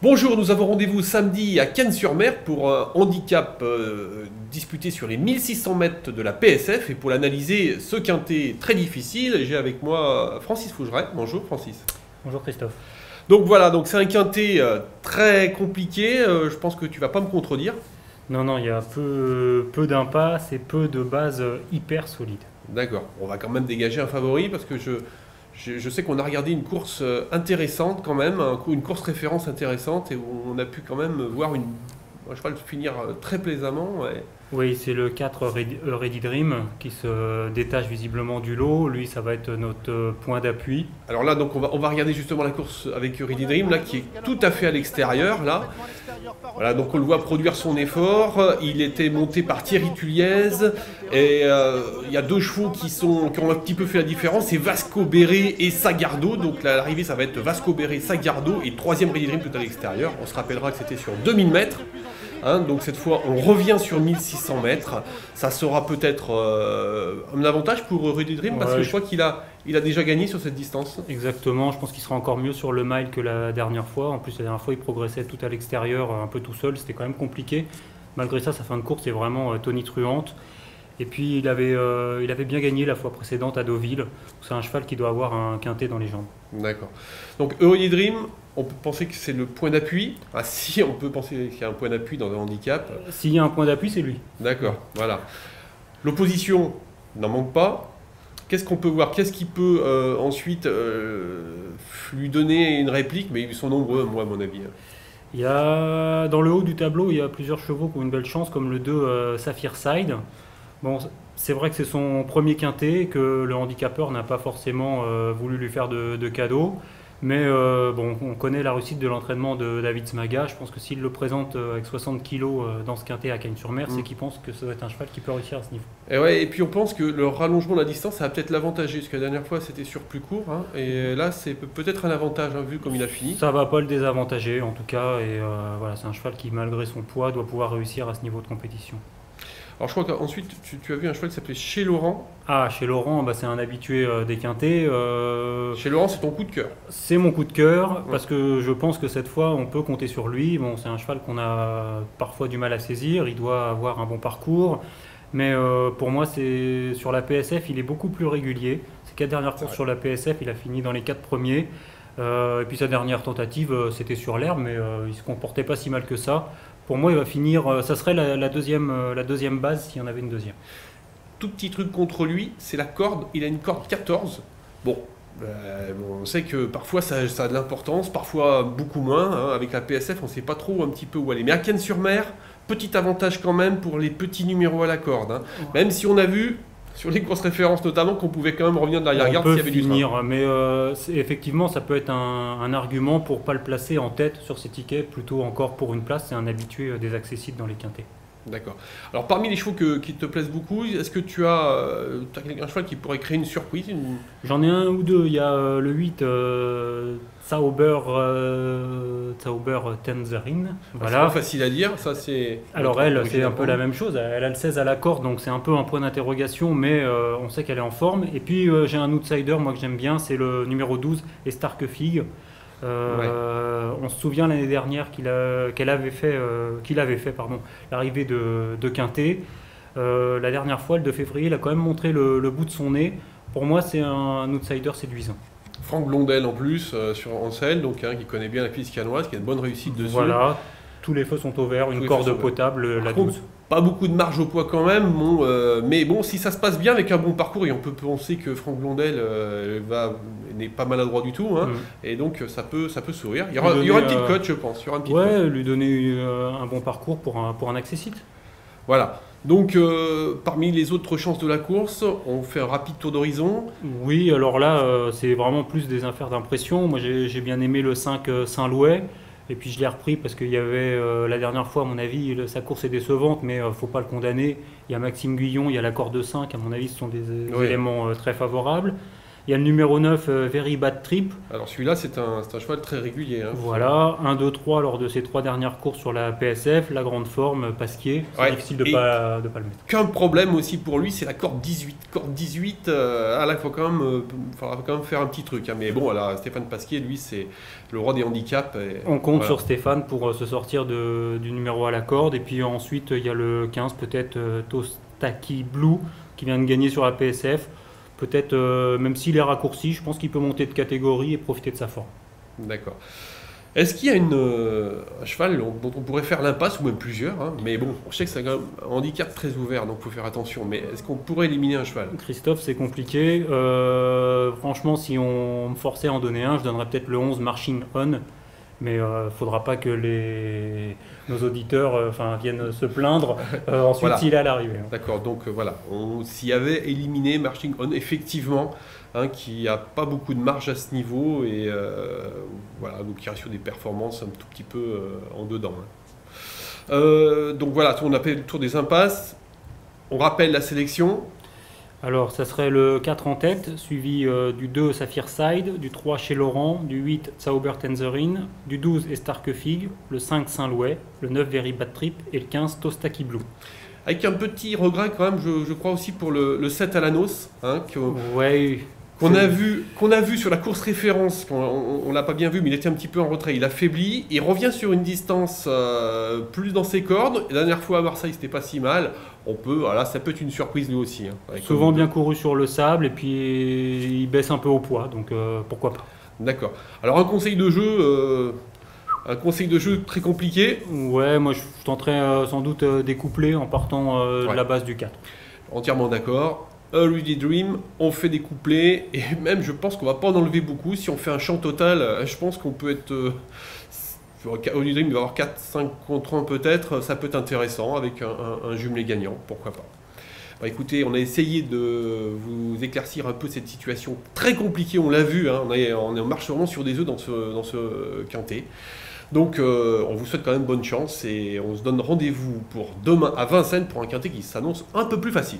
Bonjour, nous avons rendez-vous samedi à Cannes-sur-Mer pour un handicap disputé sur les 1600 mètres de la PSF. Et pour l'analyser, ce quintet très difficile, j'ai avec moi Francis Fougeret. Bonjour Francis. Bonjour Christophe. Donc voilà, donc c'est un quintet très compliqué, je pense que tu vas pas me contredire. Non, il y a peu d'impasse et peu de bases hyper solides. D'accord, on va quand même dégager un favori parce que je sais qu'on a regardé une course intéressante quand même, une course référence intéressante et où on a pu quand même voir un cheval finir très plaisamment. Ouais. Oui, c'est le 4 Ready Dream qui se détache visiblement du lot. Lui, ça va être notre point d'appui. Alors là, donc on va regarder justement la course avec Ready Dream, là, qui est tout à fait à l'extérieur. Là. Voilà, donc on le voit produire son effort. Il était monté par Thierry Tulliez. Et il y a deux chevaux qui ont un petit peu fait la différence. C'est Vasco Béré et Sagardo. Donc l'arrivée, ça va être Vasco Béré, Sagardo et troisième Ready Dream tout à l'extérieur. On se rappellera que c'était sur 2000 mètres. Hein, donc cette fois, on revient sur 1600 mètres. Ça sera peut-être un avantage pour Ready Dream parce que je crois qu'il a déjà gagné sur cette distance. Exactement, je pense qu'il sera encore mieux sur le mile que la dernière fois. En plus, la dernière fois, il progressait tout à l'extérieur, un peu tout seul. C'était quand même compliqué. Malgré ça, sa fin de course est vraiment tonitruante. Et puis, il avait bien gagné la fois précédente à Deauville. C'est un cheval qui doit avoir un quintet dans les jambes. D'accord. Donc, Ready Dream, on peut penser que c'est le point d'appui. Ah si, on peut penser qu'il y a un point d'appui dans un handicap. S'il y a un point d'appui, c'est lui. D'accord, voilà. L'opposition n'en manque pas. Qu'est-ce qu'on peut voir? Qu'est-ce qui peut ensuite lui donner une réplique? Mais ils sont nombreux, moi, à mon avis. Il y a, dans le haut du tableau, il y a plusieurs chevaux qui ont une belle chance, comme le 2 Sapphire Side. Bon, c'est vrai que c'est son premier quintet, que le handicapeur n'a pas forcément voulu lui faire de cadeau. Mais bon, on connaît la réussite de l'entraînement de David Smaga. Je pense que s'il le présente avec 60 kg dans ce quintet à Cagnes-sur-Mer, c'est qu'il pense que ça doit être un cheval qui peut réussir à ce niveau. Et puis on pense que le rallongement de la distance, ça va peut-être l'avantager. Parce que la dernière fois, c'était sur plus court. Hein, et là, c'est peut-être un avantage, hein, vu comme il a fini. Ça ne va pas le désavantager, en tout cas. Et voilà, c'est un cheval qui, malgré son poids, doit pouvoir réussir à ce niveau de compétition. Alors je crois qu'ensuite, tu as vu un cheval qui s'appelait Chez Laurent. Ah, Chez Laurent, c'est un habitué des quintets. Chez Laurent, c'est ton coup de cœur. C'est mon coup de cœur, parce que je pense que cette fois, on peut compter sur lui. Bon, c'est un cheval qu'on a parfois du mal à saisir, il doit avoir un bon parcours. Mais pour moi, sur la PSF, il est beaucoup plus régulier. Ses 4 dernières courses sur la PSF, il a fini dans les 4 premiers. Et puis sa dernière tentative, c'était sur l'herbe, mais il ne se comportait pas si mal que ça. Pour moi, il va finir, ça serait la deuxième base s'il y en avait une deuxième. Tout petit truc contre lui, c'est la corde. Il a une corde 14. Bon, on sait que parfois ça a de l'importance, parfois beaucoup moins. Hein. Avec la PSF, on ne sait pas trop un petit peu où aller. Mais à Cannes-sur-Mer, petit avantage quand même pour les petits numéros à la corde. Hein. Même si on a vu, sur les courses références notamment, qu'on pouvait quand même revenir de l'arrière-garde s'il y avait du train. Mais effectivement, ça peut être un argument pour ne pas le placer en tête sur ses tickets, plutôt encore pour une place. C'est un habitué des accessibles dans les quintets. D'accord. Alors parmi les chevaux qui te plaisent beaucoup, est-ce que tu as un cheval qui pourrait créer une surprise? J'en ai un ou deux. Il y a le 8 Zauber Tangerine. Voilà. C'est pas facile à dire. Ça, c'est... Alors elle, c'est un peu la même chose. Elle a le 16 à la corde, donc c'est un peu un point d'interrogation, mais on sait qu'elle est en forme. Et puis j'ai un outsider, moi que j'aime bien, c'est le numéro 12, Stark Fig. On se souvient l'année dernière qu'il avait fait l'arrivée de Quintet. La dernière fois, le 2 février, il a quand même montré le bout de son nez. Pour moi, c'est un outsider séduisant. Franck Blondel en plus sur Ansel, donc qui connaît bien la piste canoise, qui a une bonne réussite dessus. Voilà, tous les feux sont au vert, une corde potable, la 12. Pas beaucoup de marge au poids quand même, mais bon, si ça se passe bien avec un bon parcours, et on peut penser que Franck Blondel n'est pas maladroit du tout, hein, et donc ça peut sourire. Il y aura une petite cote, je pense. Lui donner un bon parcours pour un accessite. Voilà. Donc, parmi les autres chances de la course, on fait un rapide tour d'horizon. Oui, alors là, c'est vraiment plus des affaires d'impression. Moi, j'ai bien aimé le 5 Saint-Louis. Et puis je l'ai repris parce qu'il y avait la dernière fois, à mon avis, sa course est décevante, mais il ne faut pas le condamner. Il y a Maxime Guyon, il y a la corde 5, à mon avis, ce sont des éléments très favorables. Il y a le numéro 9, Very Bad Trip. Alors celui-là, c'est un cheval très régulier. Hein. Voilà, 1, 2, 3 lors de ses 3 dernières courses sur la PSF, la grande forme, Pasquier. C'est difficile de pas le mettre. Qu'un problème aussi pour lui, c'est la corde 18. Corde 18, là, il faudra quand même faire un petit truc. Hein. Mais bon, voilà, Stéphane Pasquier, lui, c'est le roi des handicaps. On compte sur Stéphane pour se sortir du numéro à la corde. Et puis ensuite, il y a le 15, peut-être Tostaki Blue, qui vient de gagner sur la PSF. Peut-être, même s'il est raccourci, je pense qu'il peut monter de catégorie et profiter de sa forme. D'accord. Est-ce qu'il y a un cheval dont on pourrait faire l'impasse, ou même plusieurs, hein, mais bon, je sais que c'est un handicap très ouvert, donc il faut faire attention, mais est-ce qu'on pourrait éliminer un cheval? Christophe, c'est compliqué. Franchement, si on me forçait à en donner un, je donnerais peut-être le 11 Marching On, mais il ne faudra pas que nos auditeurs viennent se plaindre ensuite voilà. S'il est à l'arrivée. Hein. D'accord, donc voilà, on s'y avait éliminé Marching On, effectivement, hein, qui n'a pas beaucoup de marge à ce niveau, et voilà, donc qui reste sur des performances un tout petit peu en dedans. Hein. Donc voilà, on a fait le tour des impasses, on rappelle la sélection. Alors, ça serait le 4 en tête, suivi du 2 Sapphire Side, du 3 chez Laurent, du 8 Zauber Tangerine, du 12 Estarque Fig, le 5 Saint-Louis, le 9 Very Bad Trip et le 15 Tostaki Blue. Avec un petit regret quand même, je crois aussi pour le 7 Alanos, hein, qu'on a vu sur la course référence, on ne l'a pas bien vu, mais il était un petit peu en retrait, il affaiblit, il revient sur une distance plus dans ses cordes. La dernière fois à Marseille, c'était pas si mal. Voilà, ça peut être une surprise lui aussi. Hein, souvent bien couru sur le sable, et puis il baisse un peu au poids, donc pourquoi pas. D'accord. Alors un conseil de jeu très compliqué. Ouais, moi je tenterais sans doute découpler en partant de la base du 4. Entièrement d'accord. Ready Dream, on fait des couplets, et même je pense qu'on va pas en enlever beaucoup. Si on fait un champ total, je pense qu'on peut être... Ready Dream il va avoir 4-5 contre 1 peut-être, ça peut être intéressant avec un jumelé gagnant, pourquoi pas. Bah, écoutez, on a essayé de vous éclaircir un peu cette situation très compliquée, on l'a vu, hein, on marche vraiment sur des œufs dans ce quintet. Donc on vous souhaite quand même bonne chance, et on se donne rendez-vous pour demain à Vincennes pour un quintet qui s'annonce un peu plus facile.